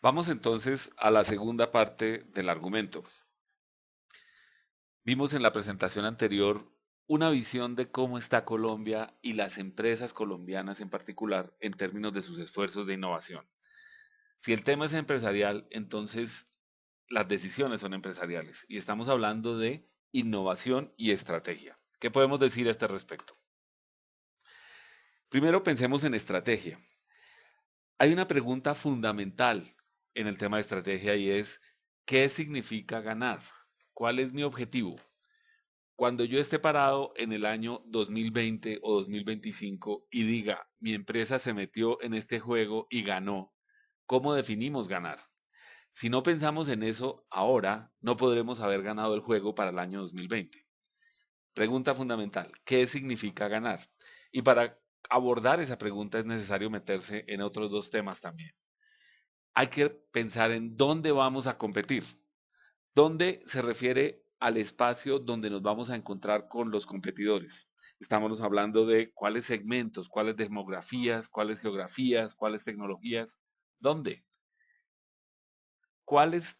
Vamos entonces a la segunda parte del argumento. Vimos en la presentación anterior una visión de cómo está Colombia y las empresas colombianas en particular en términos de sus esfuerzos de innovación. Si el tema es empresarial, entonces las decisiones son empresariales y estamos hablando de innovación y estrategia. ¿Qué podemos decir a este respecto? Primero pensemos en estrategia. Hay una pregunta fundamental en el tema de estrategia y es, ¿qué significa ganar? ¿Cuál es mi objetivo? Cuando yo esté parado en el año 2020 o 2025 y diga, mi empresa se metió en este juego y ganó, ¿cómo definimos ganar? Si no pensamos en eso ahora, no podremos haber ganado el juego para el año 2020. Pregunta fundamental, ¿qué significa ganar? Y para abordar esa pregunta es necesario meterse en otros dos temas también. Hay que pensar en dónde vamos a competir. ¿Dónde se refiere al espacio donde nos vamos a encontrar con los competidores? Estamos hablando de cuáles segmentos, cuáles demografías, cuáles geografías, cuáles tecnologías. ¿Dónde?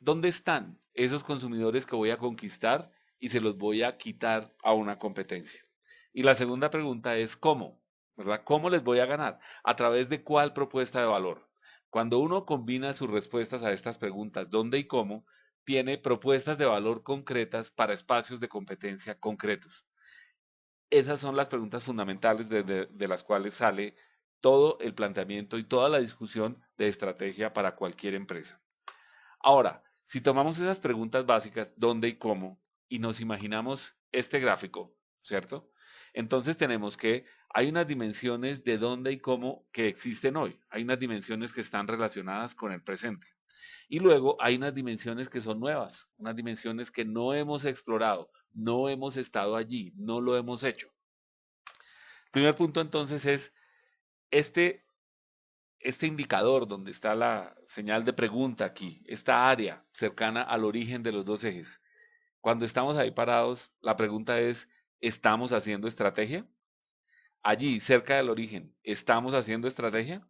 ¿Dónde están esos consumidores que voy a conquistar y se los voy a quitar a una competencia? Y la segunda pregunta es ¿cómo? ¿Verdad? ¿Cómo les voy a ganar? ¿A través de cuál propuesta de valor? Cuando uno combina sus respuestas a estas preguntas, ¿dónde y cómo? Tiene propuestas de valor concretas para espacios de competencia concretos. Esas son las preguntas fundamentales de las cuales sale todo el planteamiento y toda la discusión de estrategia para cualquier empresa. Ahora, si tomamos esas preguntas básicas, ¿dónde y cómo? Y nos imaginamos este gráfico, ¿cierto? Entonces tenemos que hay unas dimensiones de dónde y cómo que existen hoy. Hay unas dimensiones que están relacionadas con el presente. Y luego hay unas dimensiones que son nuevas, unas dimensiones que no hemos explorado, no hemos estado allí, no lo hemos hecho. Primer punto entonces es este este indicador donde está la señal de pregunta aquí, esta área cercana al origen de los dos ejes. Cuando estamos ahí parados, la pregunta es, ¿estamos haciendo estrategia? Allí, cerca del origen, ¿estamos haciendo estrategia?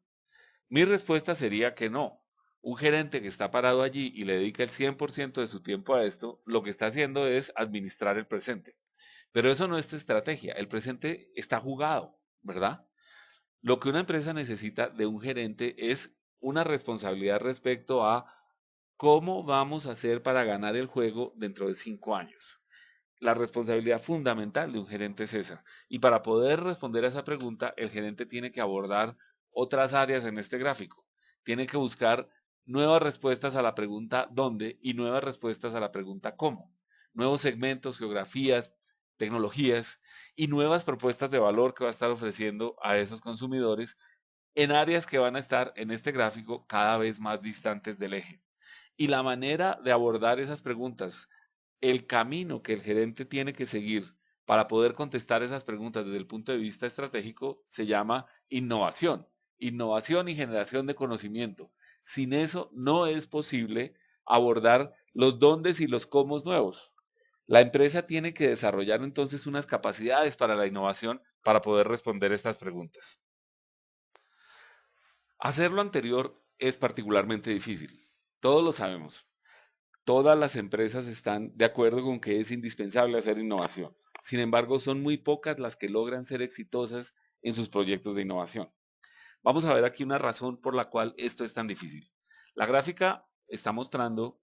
Mi respuesta sería que no. Un gerente que está parado allí y le dedica el 100% de su tiempo a esto, lo que está haciendo es administrar el presente. Pero eso no es estrategia, el presente está jugado, ¿verdad? Lo que una empresa necesita de un gerente es una responsabilidad respecto a cómo vamos a hacer para ganar el juego dentro de 5 años. La responsabilidad fundamental de un gerente es esa. Y para poder responder a esa pregunta, el gerente tiene que abordar otras áreas en este gráfico. Tiene que buscar nuevas respuestas a la pregunta ¿dónde? Y nuevas respuestas a la pregunta ¿cómo? Nuevos segmentos, geografías, tecnologías y nuevas propuestas de valor que va a estar ofreciendo a esos consumidores en áreas que van a estar en este gráfico cada vez más distantes del eje. Y la manera de abordar esas preguntas, el camino que el gerente tiene que seguir para poder contestar esas preguntas desde el punto de vista estratégico se llama innovación. Innovación y generación de conocimiento. Sin eso no es posible abordar los dóndes y los cómo nuevos. La empresa tiene que desarrollar entonces unas capacidades para la innovación para poder responder estas preguntas. Hacer lo anterior es particularmente difícil. Todos lo sabemos. Todas las empresas están de acuerdo con que es indispensable hacer innovación. Sin embargo, son muy pocas las que logran ser exitosas en sus proyectos de innovación. Vamos a ver aquí una razón por la cual esto es tan difícil. La gráfica está mostrando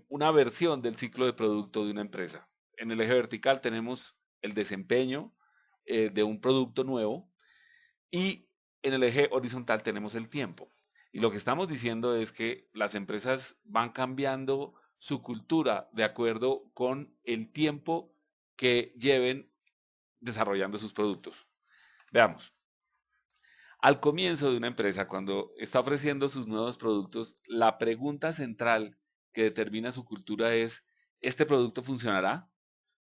una versión del ciclo de producto de una empresa. En el eje vertical tenemos el desempeño de un producto nuevo y en el eje horizontal tenemos el tiempo. Y lo que estamos diciendo es que las empresas van cambiando su cultura de acuerdo con el tiempo que lleven desarrollando sus productos. Veamos. Al comienzo de una empresa, cuando está ofreciendo sus nuevos productos, la pregunta central que determina su cultura es, ¿este producto funcionará?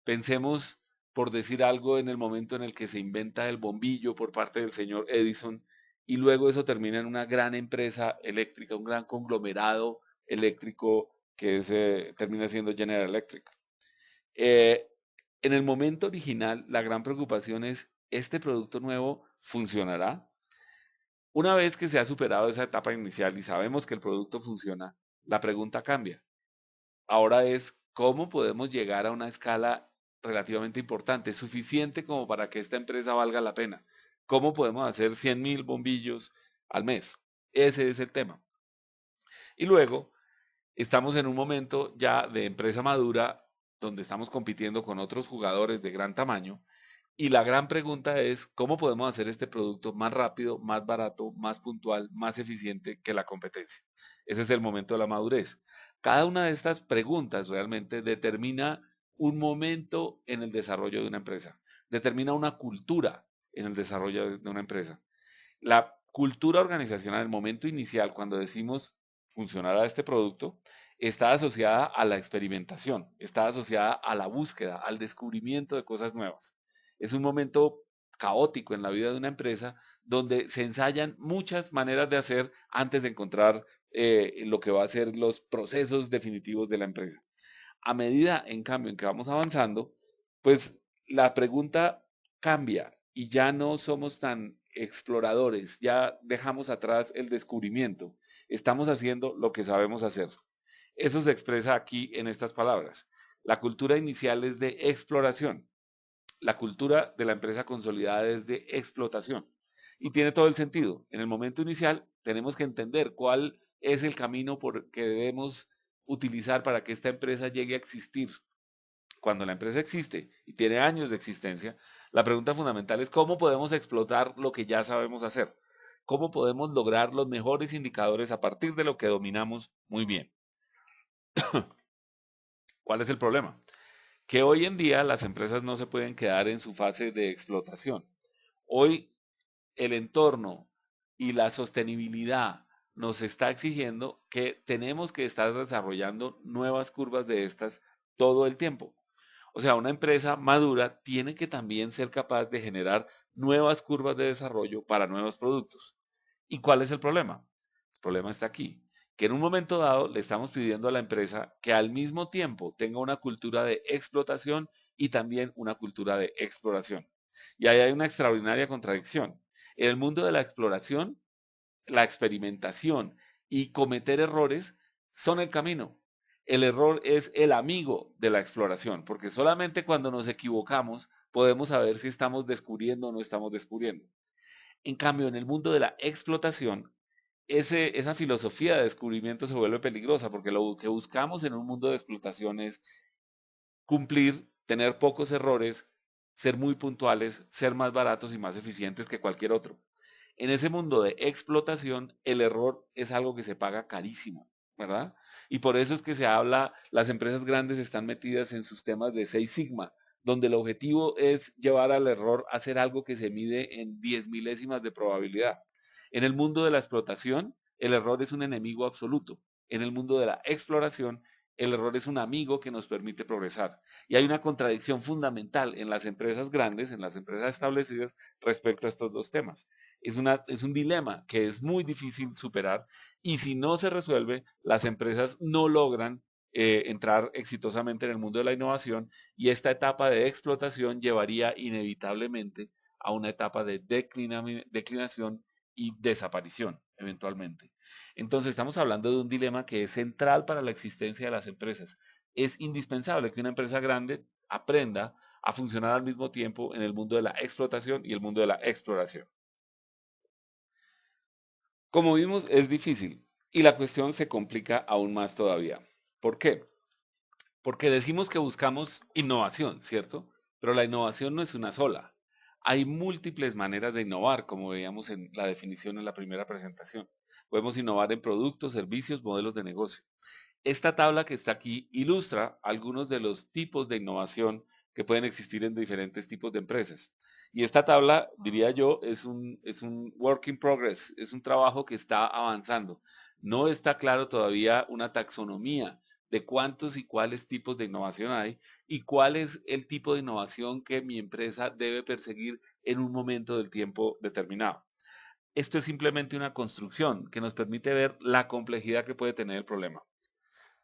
Pensemos, por decir algo, en el momento en el que se inventa el bombillo por parte del señor Edison y luego eso termina en una gran empresa eléctrica, un gran conglomerado eléctrico que termina siendo General Electric. Eh, en el momento original, la gran preocupación es, ¿este producto nuevo funcionará? Una vez que se ha superado esa etapa inicial y sabemos que el producto funciona, la pregunta cambia. Ahora es, ¿cómo podemos llegar a una escala relativamente importante, suficiente como para que esta empresa valga la pena? ¿Cómo podemos hacer 100.000 bombillos al mes? Ese es el tema. Y luego, estamos en un momento ya de empresa madura, donde estamos compitiendo con otros jugadores de gran tamaño. Y la gran pregunta es, ¿cómo podemos hacer este producto más rápido, más barato, más puntual, más eficiente que la competencia? Ese es el momento de la madurez. Cada una de estas preguntas realmente determina un momento en el desarrollo de una empresa, determina una cultura en el desarrollo de una empresa. La cultura organizacional, el momento inicial, cuando decimos funcionará este producto, está asociada a la experimentación, está asociada a la búsqueda, al descubrimiento de cosas nuevas. Es un momento caótico en la vida de una empresa donde se ensayan muchas maneras de hacer antes de encontrar lo que va a ser los procesos definitivos de la empresa. A medida, en cambio, en que vamos avanzando, pues la pregunta cambia y ya no somos tan exploradores, ya dejamos atrás el descubrimiento, estamos haciendo lo que sabemos hacer. Eso se expresa aquí en estas palabras. La cultura inicial es de exploración, la cultura de la empresa consolidada es de explotación. Y tiene todo el sentido. En el momento inicial tenemos que entender cuál es el camino por que debemos utilizar para que esta empresa llegue a existir. Cuando la empresa existe y tiene años de existencia, la pregunta fundamental es cómo podemos explotar lo que ya sabemos hacer. ¿Cómo podemos lograr los mejores indicadores a partir de lo que dominamos muy bien? ¿Cuál es el problema? Que hoy en día las empresas no se pueden quedar en su fase de explotación. Hoy el entorno y la sostenibilidad nos está exigiendo que tenemos que estar desarrollando nuevas curvas de estas todo el tiempo. O sea, una empresa madura tiene que también ser capaz de generar nuevas curvas de desarrollo para nuevos productos. ¿Y cuál es el problema? El problema está aquí, que en un momento dado le estamos pidiendo a la empresa que al mismo tiempo tenga una cultura de explotación y también una cultura de exploración. Y ahí hay una extraordinaria contradicción. En el mundo de la exploración, la experimentación y cometer errores son el camino. El error es el amigo de la exploración, porque solamente cuando nos equivocamos podemos saber si estamos descubriendo o no estamos descubriendo. En cambio, en el mundo de la explotación, esa filosofía de descubrimiento se vuelve peligrosa, porque lo que buscamos en un mundo de explotación es cumplir, tener pocos errores, ser muy puntuales, ser más baratos y más eficientes que cualquier otro. En ese mundo de explotación, el error es algo que se paga carísimo, ¿verdad? Y por eso es que se habla, las empresas grandes están metidas en sus temas de 6 sigma, donde el objetivo es llevar al error a hacer algo que se mide en 10 milésimas de probabilidad. En el mundo de la explotación, el error es un enemigo absoluto. En el mundo de la exploración, el error es un amigo que nos permite progresar. Y hay una contradicción fundamental en las empresas grandes, en las empresas establecidas, respecto a estos dos temas. Es un dilema que es muy difícil superar y si no se resuelve, las empresas no logran entrar exitosamente en el mundo de la innovación y esta etapa de explotación llevaría inevitablemente a una etapa de declinación y desaparición eventualmente. Entonces estamos hablando de un dilema que es central para la existencia de las empresas. Es indispensable que una empresa grande aprenda a funcionar al mismo tiempo en el mundo de la explotación y el mundo de la exploración. Como vimos, es difícil y la cuestión se complica aún más todavía. ¿Por qué? Porque decimos que buscamos innovación, ¿cierto? Pero la innovación no es una sola. Hay múltiples maneras de innovar, como veíamos en la definición en la primera presentación. Podemos innovar en productos, servicios, modelos de negocio. Esta tabla que está aquí ilustra algunos de los tipos de innovación que pueden existir en diferentes tipos de empresas. Y esta tabla, diría yo, es un work in progress, es un trabajo que está avanzando. No está claro todavía una taxonomía de cuántos y cuáles tipos de innovación hay y cuál es el tipo de innovación que mi empresa debe perseguir en un momento del tiempo determinado. Esto es simplemente una construcción que nos permite ver la complejidad que puede tener el problema.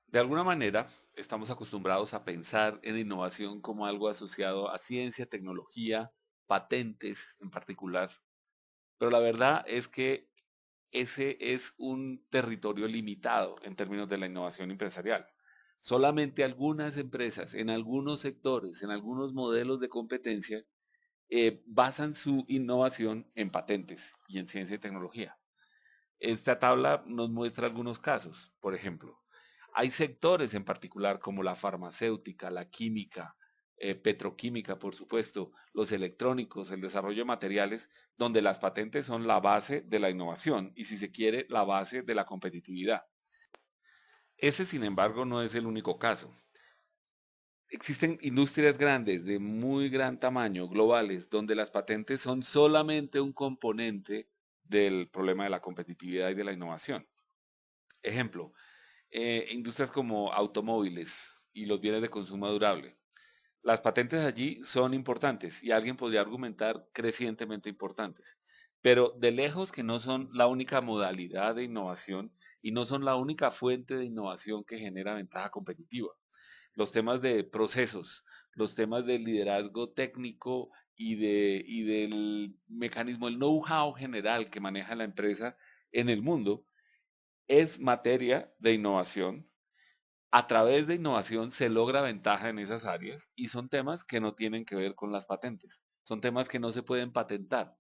De alguna manera, estamos acostumbrados a pensar en innovación como algo asociado a ciencia, tecnología, patentes en particular. Pero la verdad es que ese es un territorio limitado en términos de la innovación empresarial. Solamente algunas empresas, en algunos sectores, en algunos modelos de competencia, basan su innovación en patentes y en ciencia y tecnología. Esta tabla nos muestra algunos casos. Por ejemplo, hay sectores en particular como la farmacéutica, la química, petroquímica, por supuesto, los electrónicos, el desarrollo de materiales, donde las patentes son la base de la innovación y, si se quiere, la base de la competitividad. Ese, sin embargo, no es el único caso. Existen industrias grandes, de muy gran tamaño, globales, donde las patentes son solamente un componente del problema de la competitividad y de la innovación. Ejemplo, industrias como automóviles y los bienes de consumo durable. Las patentes allí son importantes y alguien podría argumentar crecientemente importantes, pero de lejos que no son la única modalidad de innovación y no son la única fuente de innovación que genera ventaja competitiva. Los temas de procesos, los temas del liderazgo técnico y del mecanismo, el know-how general que maneja la empresa en el mundo, es materia de innovación. A través de innovación se logra ventaja en esas áreas y son temas que no tienen que ver con las patentes. Son temas que no se pueden patentar.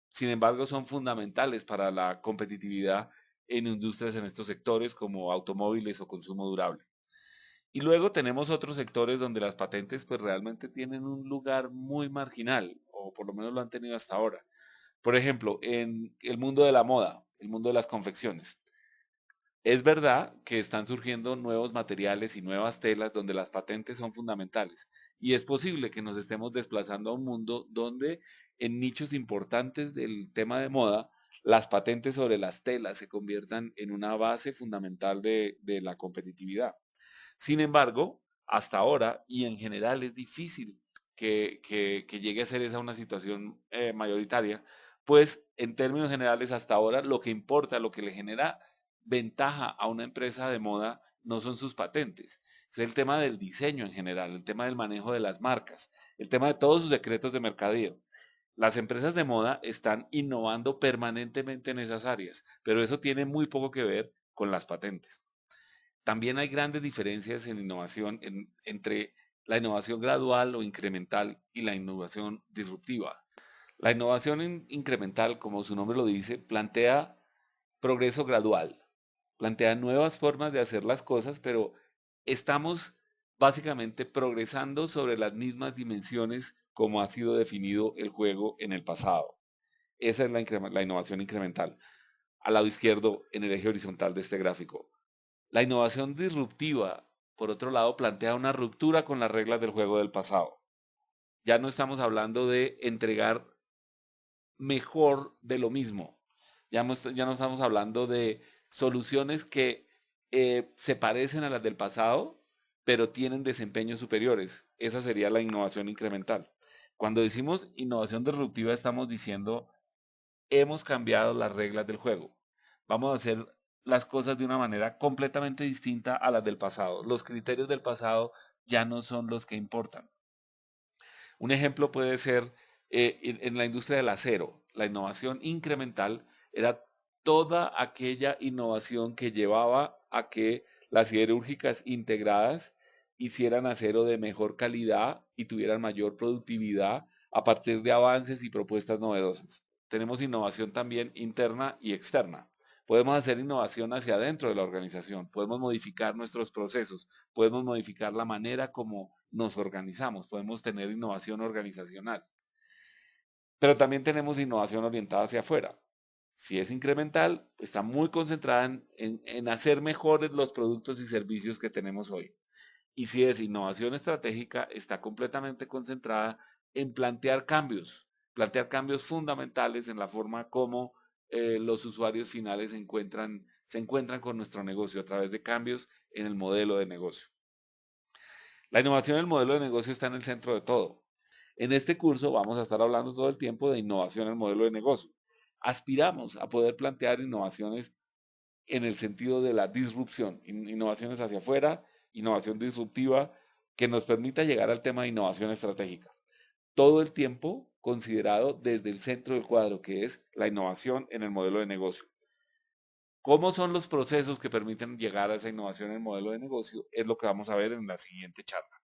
Sin embargo, son fundamentales para la competitividad en industrias en estos sectores como automóviles o consumo durable. Y luego tenemos otros sectores donde las patentes pues realmente tienen un lugar muy marginal, o por lo menos lo han tenido hasta ahora. Por ejemplo, en el mundo de la moda, el mundo de las confecciones. Es verdad que están surgiendo nuevos materiales y nuevas telas donde las patentes son fundamentales. Y es posible que nos estemos desplazando a un mundo donde en nichos importantes del tema de moda, las patentes sobre las telas se conviertan en una base fundamental de la competitividad. Sin embargo, hasta ahora y en general es difícil que llegue a ser esa una situación mayoritaria, pues en términos generales hasta ahora lo que importa, lo que le genera ventaja a una empresa de moda no son sus patentes, es el tema del diseño en general, el tema del manejo de las marcas, el tema de todos sus secretos de mercadeo. Las empresas de moda están innovando permanentemente en esas áreas, pero eso tiene muy poco que ver con las patentes. También hay grandes diferencias en innovación entre la innovación gradual o incremental y la innovación disruptiva. La innovación incremental, como su nombre lo dice, plantea progreso gradual, plantea nuevas formas de hacer las cosas, pero estamos básicamente progresando sobre las mismas dimensiones como ha sido definido el juego en el pasado. Esa es la innovación incremental. Al lado izquierdo, en el eje horizontal de este gráfico. La innovación disruptiva, por otro lado, plantea una ruptura con las reglas del juego del pasado. Ya no estamos hablando de entregar mejor de lo mismo. Ya no estamos hablando de soluciones que se parecen a las del pasado, pero tienen desempeños superiores. Esa sería la innovación incremental. Cuando decimos innovación disruptiva, estamos diciendo hemos cambiado las reglas del juego. Vamos a hacer las cosas de una manera completamente distinta a las del pasado. Los criterios del pasado ya no son los que importan. Un ejemplo puede ser en la industria del acero. La innovación incremental era toda aquella innovación que llevaba a que las siderúrgicas integradas hicieran acero de mejor calidad y tuvieran mayor productividad a partir de avances y propuestas novedosas. Tenemos innovación también interna y externa. Podemos hacer innovación hacia adentro de la organización, podemos modificar nuestros procesos, podemos modificar la manera como nos organizamos, podemos tener innovación organizacional. Pero también tenemos innovación orientada hacia afuera. Si es incremental, está muy concentrada en hacer mejores los productos y servicios que tenemos hoy. Y si es innovación estratégica, está completamente concentrada en plantear cambios fundamentales en la forma como los usuarios finales se encuentran con nuestro negocio a través de cambios en el modelo de negocio. La innovación del modelo de negocio está en el centro de todo. En este curso vamos a estar hablando todo el tiempo de innovación en el modelo de negocio. Aspiramos a poder plantear innovaciones en el sentido de la disrupción, innovaciones hacia afuera, innovación disruptiva, que nos permita llegar al tema de innovación estratégica. Todo el tiempo considerado desde el centro del cuadro, que es la innovación en el modelo de negocio. ¿Cómo son los procesos que permiten llegar a esa innovación en el modelo de negocio? Es lo que vamos a ver en la siguiente charla.